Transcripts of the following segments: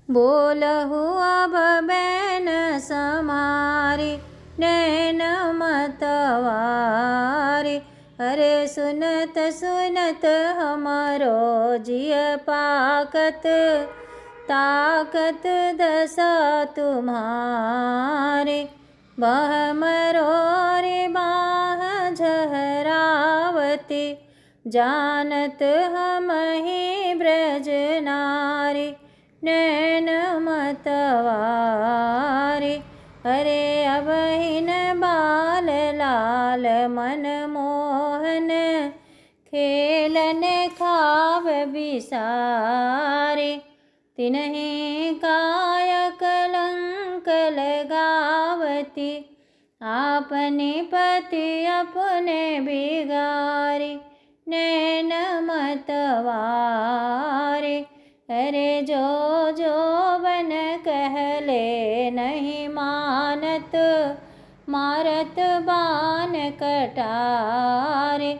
बोलहु अब बैन समारी नैन मतवारी। अरे सुनत सुनत हमरो जिय पाकत ताकत दशा तुम्हारी। बह मरोरी बाह झहरावती जानत हम ही ब्रज नारी नैन मतवारी। अरे अबहिन बाल लाल मन मोहन खेलन खाव बिसारे। तिन्हि काय कलंक लगावती आपने पति अपने बिगारी नैन मतवारे। अरे जो जो बन कहले नहीं मानत मारत बान कटारे।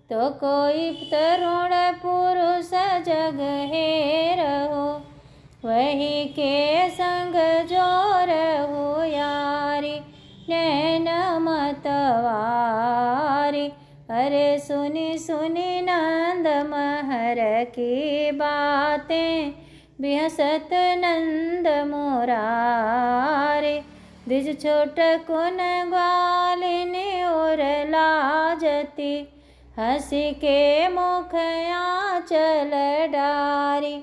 तो कोई तरुण पुरुष जग हे रहो वही के संग जो रहो यारी नैन मतवारी। अरे सुनी सुनी नंद महर की बातें बिहसत नंद मुरारे। द्विज छोट कुन ग्वालिनी और लाजती हंसी के मुख आंचल डारी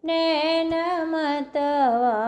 नैन मतवारी।